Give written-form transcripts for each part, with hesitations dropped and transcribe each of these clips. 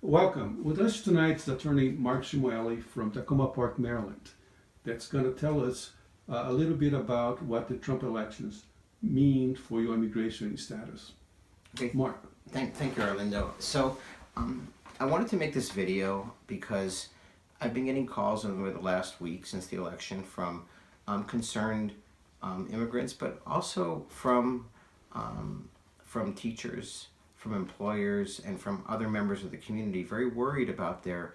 Welcome. With us tonight is Attorney Mark Shmueli from Tacoma Park, Maryland. That's going to tell us a little bit about what the Trump elections mean for your immigration status. Okay. Mark. Thank you, Arlindo. So, I wanted to make this video because I've been getting calls over the last week since the election from concerned immigrants, but also from teachers, from employers, and from other members of the community, very worried about their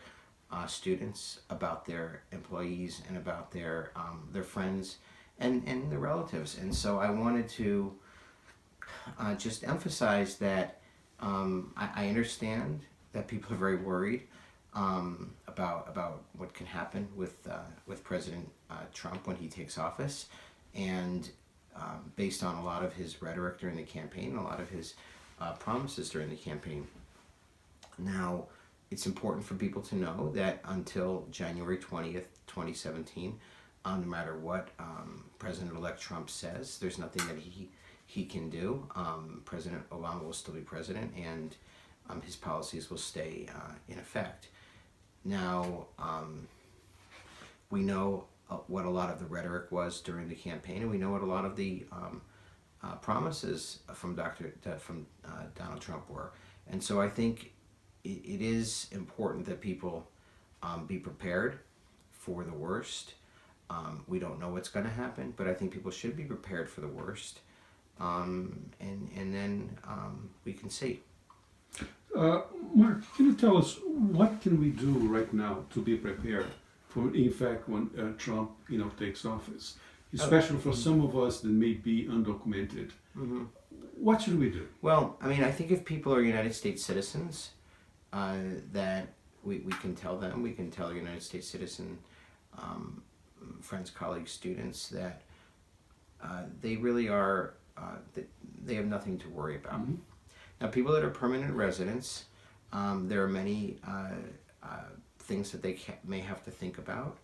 students, about their employees, and about their friends and their relatives. And so I wanted to just emphasize that I understand that people are very worried about what can happen with President Trump when he takes office, and based on a lot of his rhetoric during the campaign, a lot of his promises during the campaign. Now, it's important for people to know that until January 20th, 2017, no matter what President-elect Trump says, there's nothing that he can do. President Obama will still be president, and his policies will stay in effect. Now, we know what a lot of the rhetoric was during the campaign, and we know what a lot of the promises from Donald Trump were. And so I think it is important that people be prepared for the worst. We don't know what's going to happen, but I think people should be prepared for the worst, and then we can see. Mark, can you tell us what can we do right now to be prepared for, in fact, when Trump, takes office, especially for some of us that may be undocumented? Mm-hmm. What should we do? Well, I mean, I think if people are United States citizens, that we can tell them, we can tell United States citizen friends, colleagues, students that they really are, that they have nothing to worry about. Mm-hmm. Now, people that are permanent residents, there are many things that they may have to think about.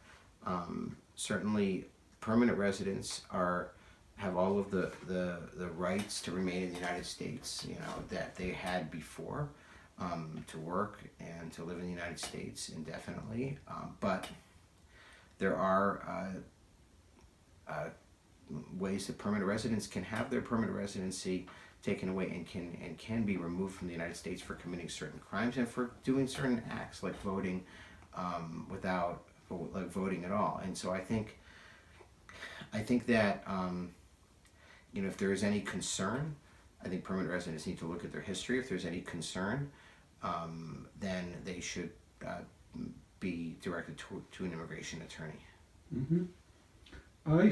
Certainly, permanent residents have all of the rights to remain in the United States, that they had before, to work and to live in the United States indefinitely. But there are ways that permanent residents can have their permanent residency taken away and can be removed from the United States for committing certain crimes and for doing certain acts like voting without voting at all. And so I think that if there is any concern, I think permanent residents need to look at their history. If there's any concern, then they should be directed to an immigration attorney. Mm-hmm.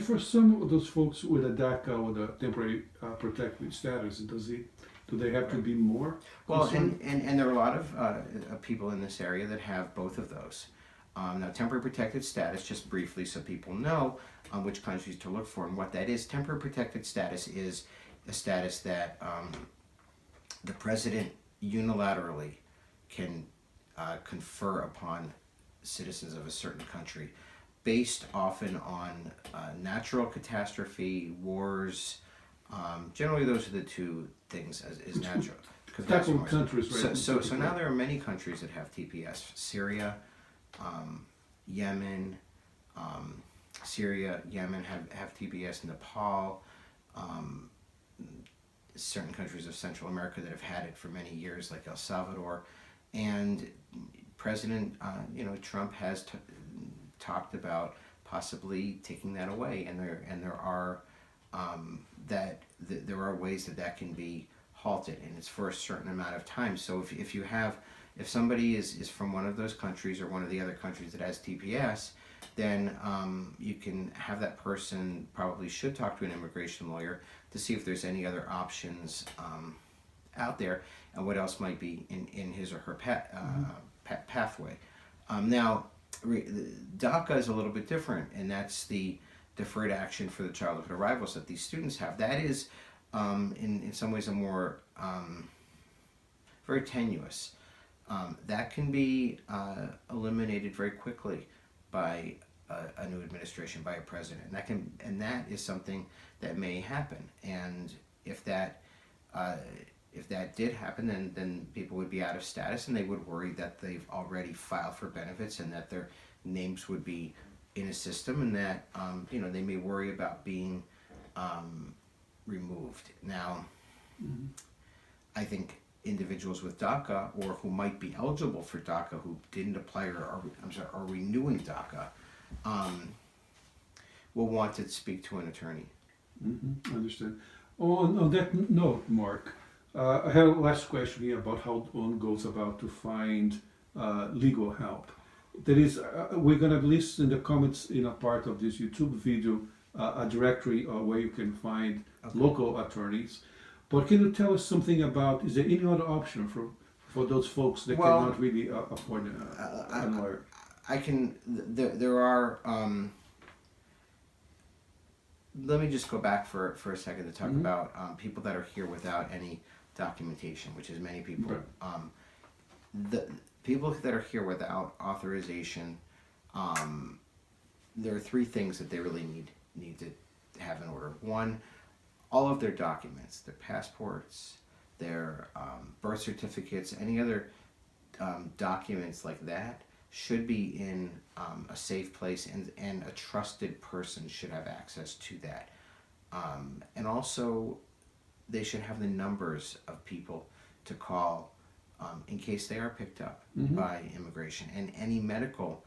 For some of those folks with a DACA or the temporary protected status, do they have to be more? Well, and there are a lot of people in this area that have both of those. Now, temporary protected status, just briefly so people know which countries to look for and what that is. Temporary protected status is a status that the president unilaterally can confer upon citizens of a certain country, based often on natural catastrophe, wars. Generally, those are the two things is natural. Couple of countries, right? So now there are many countries that have TPS. Syria, Yemen, have TPS. Nepal, certain countries of Central America that have had it for many years, like El Salvador, and President Trump has talked about possibly taking that away, and there are there are ways that can be halted, and it's for a certain amount of time. So if somebody is from one of those countries or one of the other countries that has TPS, then you can have that person probably should talk to an immigration lawyer to see if there's any other options out there and what else might be in his or her pathway. Now, DACA is a little bit different, and that's the deferred action for the childhood arrivals that these students have. That is, in some ways, a more very tenuous. That can be eliminated very quickly by a new administration, by a president, and that is something that may happen. And if that if that did happen, then people would be out of status, and they would worry that they've already filed for benefits and that their names would be in a system, and that they may worry about being removed. Now, I think individuals with DACA or who might be eligible for DACA who didn't apply or are renewing DACA will want to speak to an attorney. Understand. On that note, Mark, I have a last question here about how one goes about to find legal help. That is, we're going to list in the comments in a part of this YouTube video a directory where you can find local attorneys. But can you tell us something about, is there any other option for those folks that cannot really afford a lawyer? I can, there are, let me just go back for a second to talk about people that are here without any documentation, which is many people. Right. The people that are here without authorization, there are three things that they really need to have in order. One, all of their documents, their passports, their birth certificates, any other documents like that should be in a safe place, and a trusted person should have access to that. And also, they should have the numbers of people to call in case they are picked up by immigration, and any medical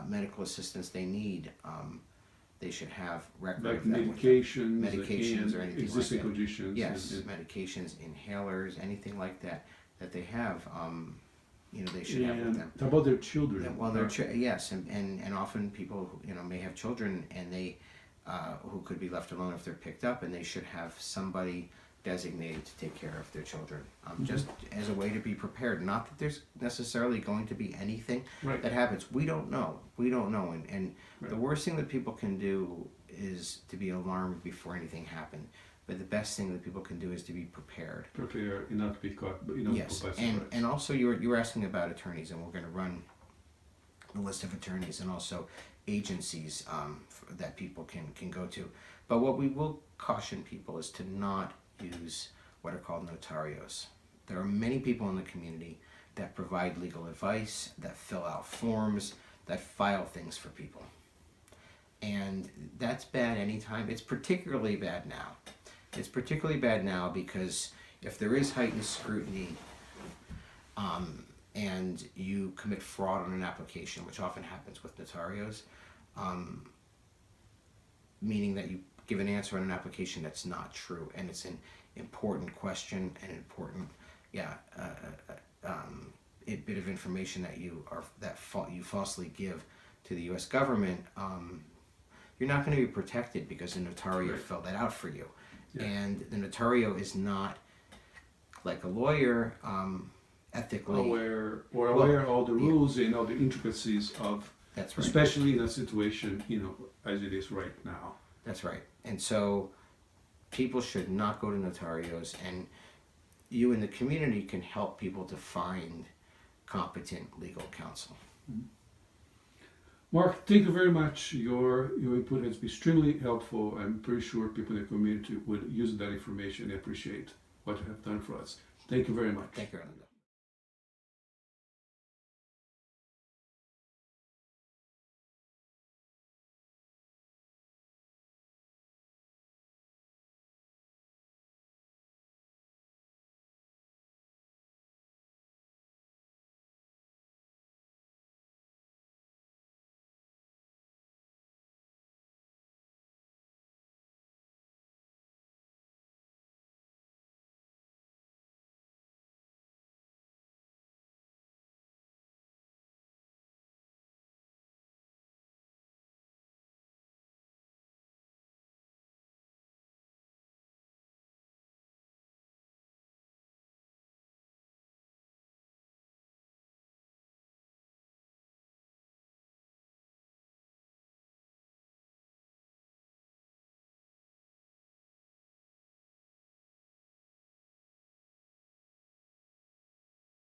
medical assistance they need. They should have record like of that medications or anything existing like that. conditions. Yes, medications, inhalers, anything like that they have. They should have with them. How about their children? Well, yes, and often people may have children, and they who could be left alone if they're picked up, and they should have somebody designated to take care of their children, just as a way to be prepared. Not that there's necessarily going to be anything that happens. We don't know, and the worst thing that people can do is to be alarmed before anything happened. But the best thing that people can do is to be prepared. Prepare and not be caught, but yes, by surprise. And also you were asking about attorneys, and we're going to run a list of attorneys and also agencies that people can go to. But what we will caution people is to not use what are called notarios. There are many people in the community that provide legal advice, that fill out forms, that file things for people. And that's bad anytime. It's particularly bad now. It's particularly bad now because if there is heightened scrutiny and you commit fraud on an application, which often happens with notarios, meaning that you give an answer on an application that's not true, and it's an important question, an important bit of information that you falsely give to the U.S. government, you're not going to be protected because the notario filled that out for you. Yeah. And the notario is not like a lawyer, ethically aware of all the rules and all the intricacies of. That's right. Especially in a situation, as it is right now. That's right. And so people should not go to notarios, and you in the community can help people to find competent legal counsel. Mark, thank you very much. Your input has been extremely helpful. I'm pretty sure people in the community would use that information and appreciate what you have done for us. Thank you very much. Thank you, Orlando.